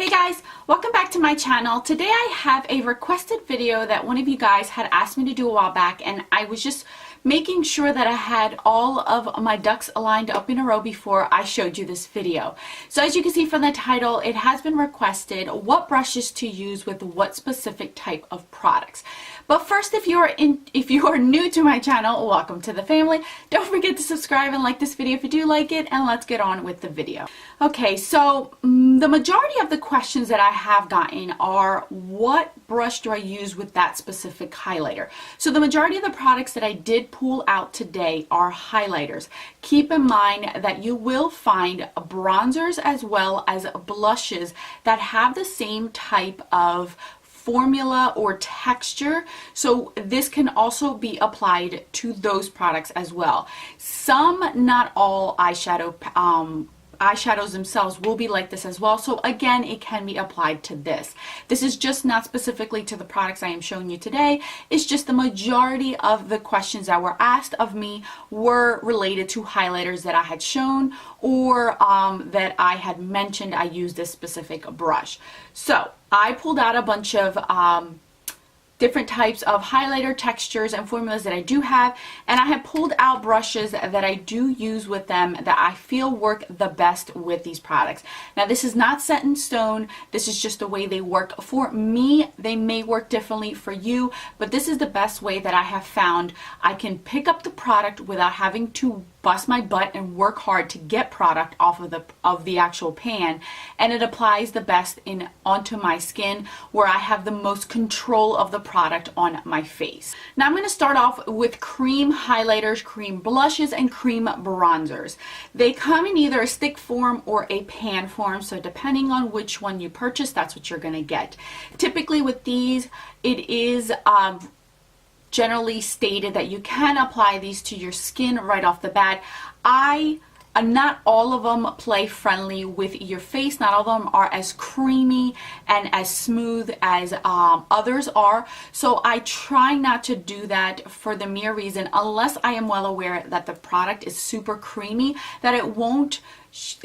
Hey guys, welcome back to my channel. Today I have a requested video that one of you guys had asked me to do a while back, and I was just making sure that I had all of my ducks lined up in a row before I showed you this video. So as you can see from the title, it has been requested what brushes to use with what specific type of products. But first, if you are new to my channel, welcome to the family. Don't forget to subscribe and like this video if you do like it, and let's get on with the video. Okay, so the majority of the questions that I have gotten are what brush do I use with that specific highlighter? So the majority of the products that I did pull out today are highlighters. Keep in mind that you will find bronzers as well as blushes that have the same type of formula or texture, so this can also be applied to those products as well. Some, not all eyeshadows themselves will be like this as well, so again, it can be applied to this. This is just not specifically to the products I am showing you today. It's just the majority of the questions that were asked of me were related to highlighters that I had shown or that I had mentioned I use this specific brush. So I pulled out a bunch of different types of highlighter textures and formulas that I do have, and I have pulled out brushes that I do use with them that I feel work the best with these products. Now this is not set in stone, this is just the way they work for me. They may work differently for you, but this is the best way that I have found I can pick up the product without having to bust my butt and work hard to get product off of the actual pan, and it applies the best onto my skin where I have the most control of the product on my face. Now I'm going to start off with cream highlighters, cream blushes, and cream bronzers. They come in either a stick form or a pan form, so depending on which one you purchase, that's what you're going to get. Typically with these, it is generally stated that you can apply these to your skin right off the bat. Not all of them play friendly with your face. Not all of them are as creamy and as smooth as others are. So I try not to do that for the mere reason, unless I am well aware that the product is super creamy, that it won't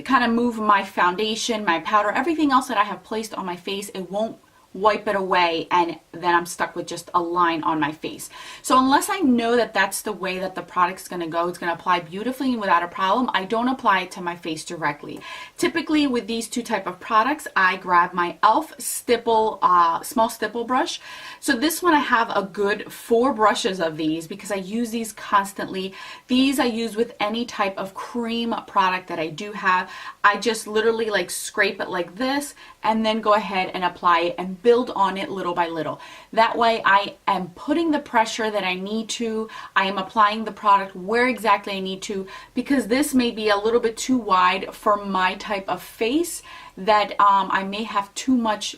kind of move my foundation, my powder, everything else that I have placed on my face. It won't wipe it away, and then I'm stuck with just a line on my face. So unless I know that that's the way that the product's going to go, it's going to apply beautifully and without a problem, I don't apply it to my face directly. Typically with these two type of products, I grab my e.l.f. stipple, small stipple brush. So this one I have a good 4 brushes of these because I use these constantly. These I use with any type of cream product that I do have. I just literally like scrape it like this and then go ahead and apply it and build on it little by little. That way I am putting the pressure that I need to. I am applying the product where exactly I need to, because this may be a little bit too wide for my type of face, that I may have too much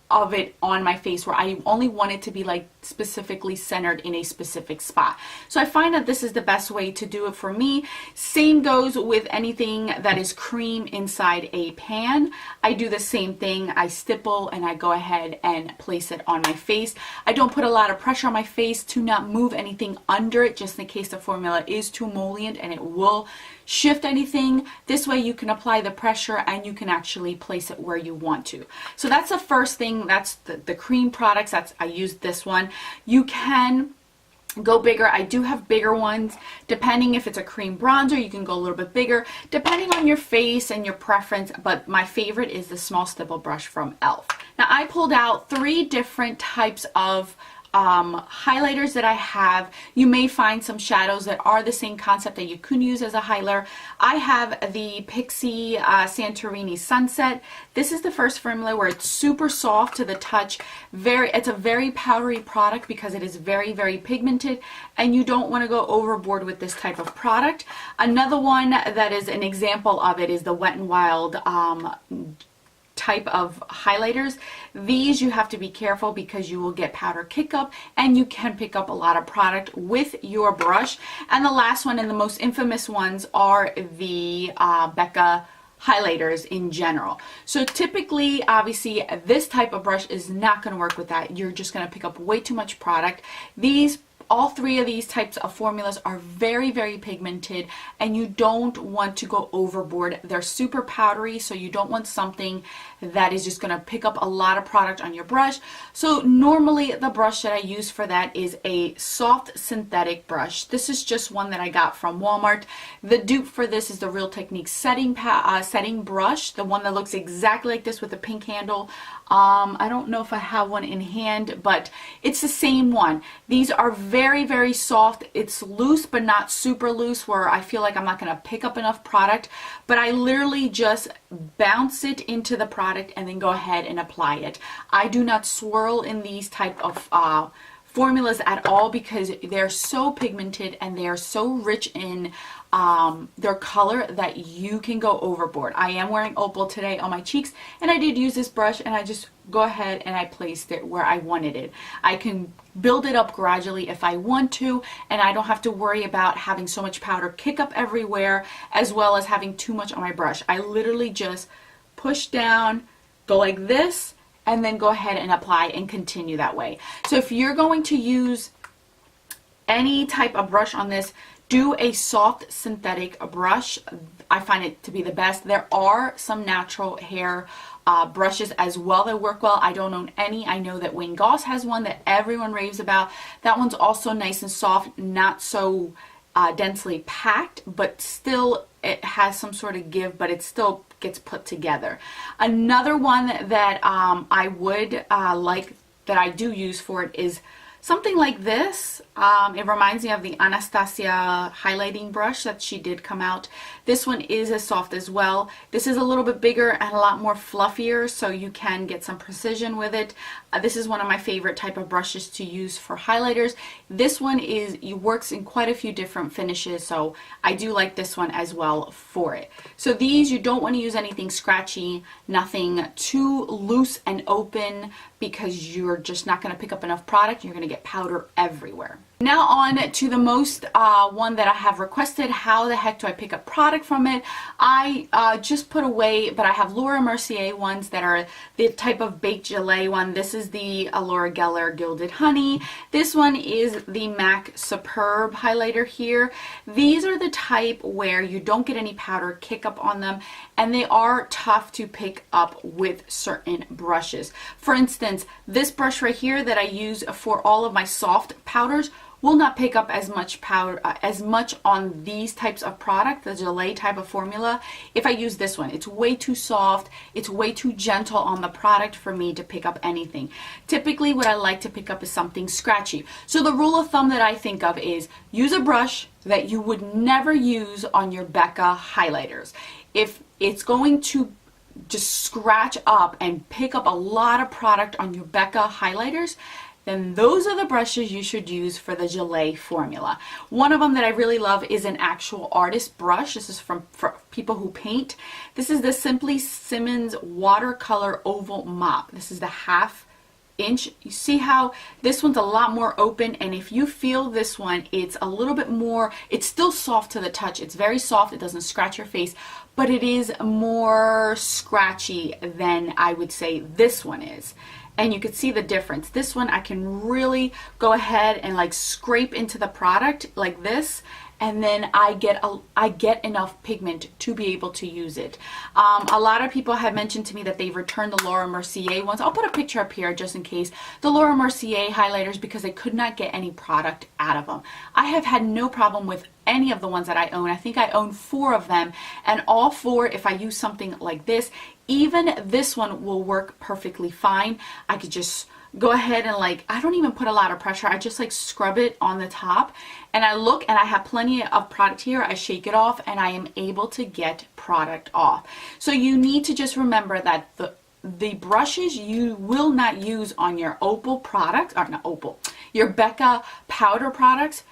of it on my face where I only want it to be like specifically centered in a specific spot. So I find that this is the best way to do it for me. Same goes with anything that is cream inside a pan. I do the same thing. I stipple and I go ahead and place it on my face. I don't put a lot of pressure on my face to not move anything under it, just in case the formula is too emollient and it will shift anything. This way you can apply the pressure and you can actually place it where you want to. So that's the first thing. That's the cream products. I use this one. You can go bigger. I do have bigger ones. Depending if it's a cream bronzer, you can go a little bit bigger, depending on your face and your preference, but my favorite is the small stipple brush from e.l.f. Now I pulled out 3 different types of highlighters that I have. You may find some shadows that are the same concept that you could use as a highlighter. I have the Pixie Santorini Sunset. This is the first formula where it's super soft to the touch. It's a very powdery product because it is very, very pigmented, and you don't want to go overboard with this type of product. Another one that is an example of it is the Wet n Wild type of highlighters. These you have to be careful because you will get powder kick up and you can pick up a lot of product with your brush. And the last one and the most infamous ones are the Becca highlighters in general. So typically, obviously, this type of brush is not going to work with that. You're just going to pick up way too much product. All 3 of these types of formulas are very, very pigmented, and you don't want to go overboard. They're super powdery, so you don't want something that is just going to pick up a lot of product on your brush. So normally the brush that I use for that is a soft synthetic brush. This is just one that I got from Walmart. The dupe for this is the Real Techniques setting brush, the one that looks exactly like this with a pink handle. I don't know if I have one in hand, but it's the same one. These are very, very soft. It's loose, but not super loose where I feel like I'm not going to pick up enough product, but I literally just bounce it into the product and then go ahead and apply it. I do not swirl in these type of formulas at all because they're so pigmented and they are so rich in their color that you can go overboard. I am wearing opal today on my cheeks, and I did use this brush, and I just go ahead and I placed it where I wanted it. I can build it up gradually if I want to, and I don't have to worry about having so much powder kick up everywhere as well as having too much on my brush. I literally just push down, go like this, and then go ahead and apply and continue that way. So if you're going to use any type of brush on this, do a soft synthetic brush. I find it to be the best. There are some natural hair brushes as well that work well. I don't own any. I know that Wayne Goss has one that everyone raves about. That one's also nice and soft, not so densely packed, but still it has some sort of give, but it still gets put together. Another one that I would like, that I do use for it, is something like this. It reminds me of the Anastasia highlighting brush that she did come out. This one is as soft as well. This is a little bit bigger and a lot more fluffier, so you can get some precision with it. This is one of my favorite type of brushes to use for highlighters. This one works in quite a few different finishes, so I do like this one as well for it. So these, you don't want to use anything scratchy, nothing too loose and open, because you're just not going to pick up enough product. You're going to get powder everywhere. Now on to the most one that I have requested. How the heck do I pick up product from it? I just put away, but I have Laura Mercier ones that are the type of baked gelée one. This is the Laura Geller Gilded Honey. This one is the MAC Superb highlighter here. These are the type where you don't get any powder kick up on them, and they are tough to pick up with certain brushes. For instance, this brush right here that I use for all of my soft powders will not pick up as much powder, as much on these types of product, the gelée type of formula, if I use this one. It's way too soft, it's way too gentle on the product for me to pick up anything. Typically what I like to pick up is something scratchy. So the rule of thumb that I think of is use a brush that you would never use on your Becca highlighters. If it's going to just scratch up and pick up a lot of product on your Becca highlighters, then those are the brushes you should use for the gelée formula. One of them that I really love is an actual artist brush. This is for people who paint. This is the Simply Simmons Watercolor Oval Mop. This is the 1/2 inch. You see how this one's a lot more open, and if you feel this one, it's a little bit more, it's still soft to the touch. It's very soft, it doesn't scratch your face, but it is more scratchy than I would say this one is. And you could see the difference. This one I can really go ahead and like scrape into the product like this, and then I get enough pigment to be able to use it. A lot of people have mentioned to me that they've returned the Laura Mercier ones. I'll put a picture up here just in case. The Laura Mercier highlighters, because I could not get any product out of them. I have had no problem with any of the ones that I own. I think I own 4 of them, and all 4, if I use something like this, even this one will work perfectly fine. I could just go ahead and I don't even put a lot of pressure. I just scrub it on the top, and I look and I have plenty of product here. I shake it off and I am able to get product off. So you need to just remember that the brushes you will not use on your opal products, or not opal, your Becca powder products,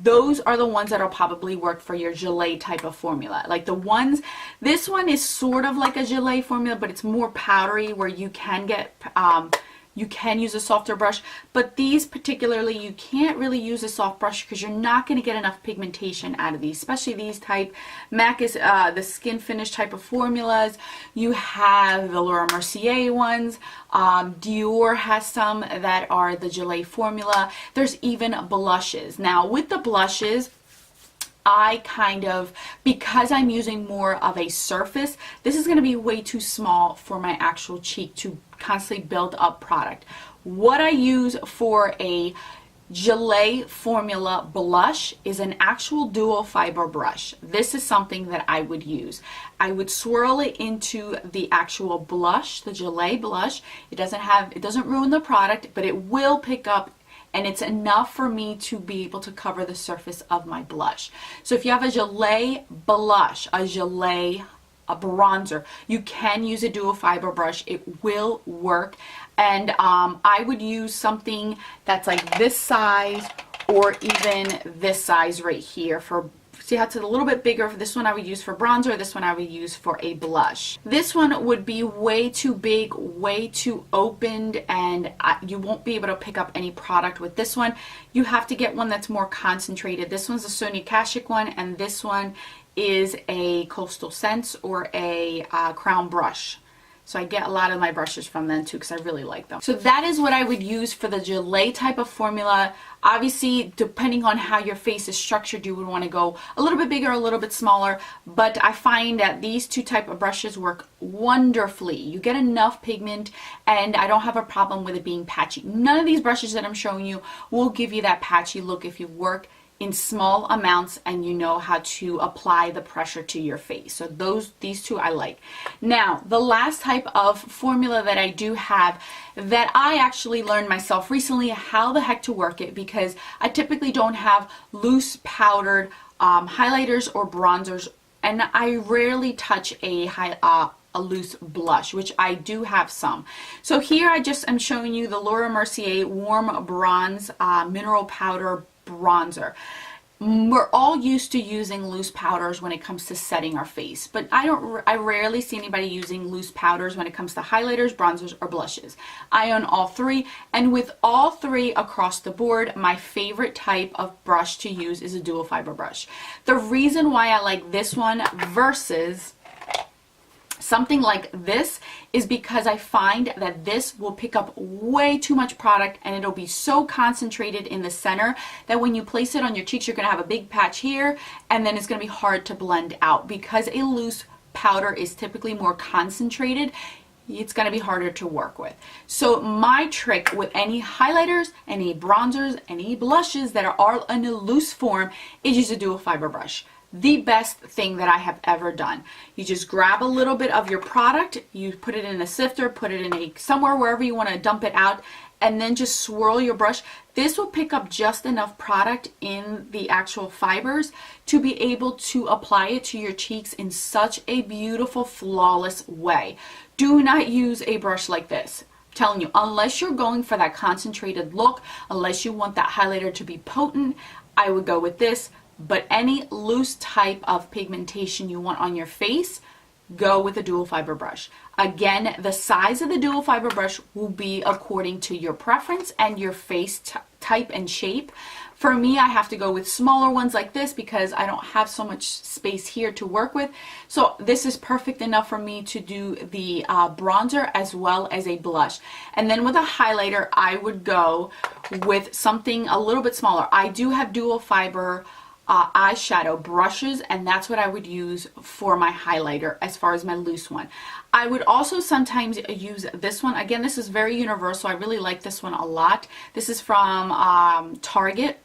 those are the ones that'll probably work for your gelée type of formula. Like the ones, this one is sort of like a gelée formula, but it's more powdery, where you can get you can use a softer brush, but these particularly you can't really use a soft brush because you're not going to get enough pigmentation out of these, especially these type. MAC is the skin finish type of formulas. You have the Laura Mercier ones. Dior has some that are the gelée formula. There's even blushes. Now with the blushes, because I'm using more of a surface, this is going to be way too small for my actual cheek to constantly build up product. What I use for a Gelée Formula blush is an actual dual fiber brush. This is something that I would use. I would swirl it into the actual blush, the Gelée blush. It doesn't ruin the product, but it will pick up, and it's enough for me to be able to cover the surface of my blush. So if you have a Gelée blush, a bronzer, you can use a dual fiber brush. It will work. And I would use something that's like this size or even this size right here for, see how it's a little bit bigger. For this one I would use for bronzer, this one I would use for a blush. This one would be way too big, way too opened, and you won't be able to pick up any product with this one. You have to get one that's more concentrated. This one's a Sonia Kashuk one, and this one is a Coastal Scents or a Crown brush. So I get a lot of my brushes from them too because I really like them. So that is what I would use for the Gelée type of formula. Obviously, depending on how your face is structured, you would want to go a little bit bigger, a little bit smaller. But I find that these two type of brushes work wonderfully. You get enough pigment, and I don't have a problem with it being patchy. None of these brushes that I'm showing you will give you that patchy look if you work in small amounts and you know how to apply the pressure to your face. So these two I like. Now, the last type of formula that I do have that I actually learned myself recently how the heck to work it, because I typically don't have loose powdered highlighters or bronzers, and I rarely touch a loose blush, which I do have some. So here I just am showing you the Laura Mercier Warm Bronze Mineral Powder Bronzer. We're all used to using loose powders when it comes to setting our face, but I rarely see anybody using loose powders when it comes to highlighters, bronzers, or blushes. I own all three, and with all three across the board, my favorite type of brush to use is a dual fiber brush. The reason why I like this one versus something like this is because I find that this will pick up way too much product, and it'll be so concentrated in the center that when you place it on your cheeks, you're going to have a big patch here, and then it's going to be hard to blend out. Because a loose powder is typically more concentrated, it's going to be harder to work with. So my trick with any highlighters, any bronzers, any blushes that are in a loose form is use a dual fiber brush. The best thing that I have ever done. You just grab a little bit of your product, you put it in a sifter, put it in somewhere wherever you want to dump it out, and then just swirl your brush. This will pick up just enough product in the actual fibers to be able to apply it to your cheeks in such a beautiful, flawless way. Do not use a brush like this. I'm telling you, unless you're going for that concentrated look, unless you want that highlighter to be potent, I would go with this. But any loose type of pigmentation you want on your face, go with a dual fiber brush. Again, the size of the dual fiber brush will be according to your preference and your face type and shape. For me, I have to go with smaller ones like this because I don't have so much space here to work with. So this is perfect enough for me to do the bronzer as well as a blush. And then with a highlighter, I would go with something a little bit smaller. I do have dual fiber eyeshadow brushes, and that's what I would use for my highlighter as far as my loose one. I would also sometimes use this one. Again, this is very universal. I really like this one a lot. This is from Target.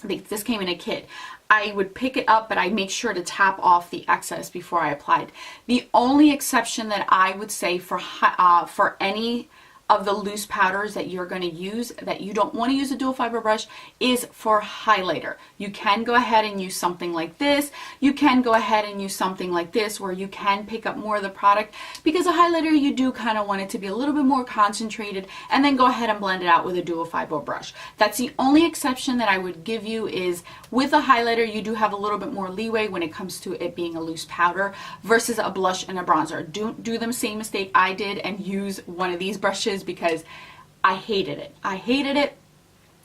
This came in a kit. I would pick it up, but I make sure to tap off the excess before I applied. The only exception that I would say for any of the loose powders that you're going to use that you don't want to use a dual fiber brush is for highlighter. You can go ahead and use something like this. You can go ahead and use something like this where you can pick up more of the product, because a highlighter you do kind of want it to be a little bit more concentrated, and then go ahead and blend it out with a dual fiber brush. That's the only exception that I would give you. Is with a highlighter you do have a little bit more leeway when it comes to it being a loose powder versus a blush and a bronzer. Don't do the same mistake I did and use one of these brushes, because I hated it. I hated it.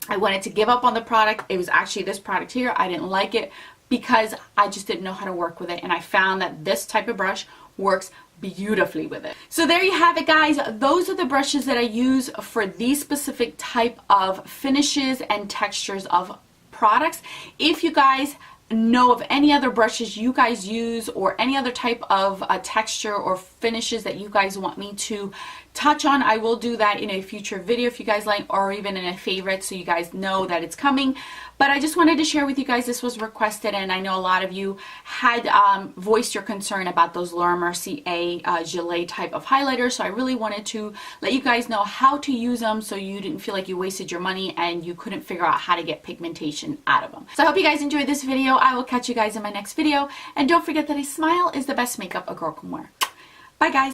I wanted to give up on the product. It was actually this product here. I didn't like it because I just didn't know how to work with it, and I found that this type of brush works beautifully with it. So there you have it, guys. Those are the brushes that I use for these specific type of finishes and textures of products. If you guys know of any other brushes you guys use or any other type of texture or finishes that you guys want me to touch on, I will do that in a future video if you guys like, or even in a favorite, so you guys know that it's coming. But I just wanted to share with you guys, this was requested, and I know a lot of you had voiced your concern about those Laura Mercier Gelée type of highlighters, so I really wanted to let you guys know how to use them so you didn't feel like you wasted your money and you couldn't figure out how to get pigmentation out of them. So I hope you guys enjoyed this video. I will catch you guys in my next video, and don't forget that a smile is the best makeup a girl can wear. Bye guys!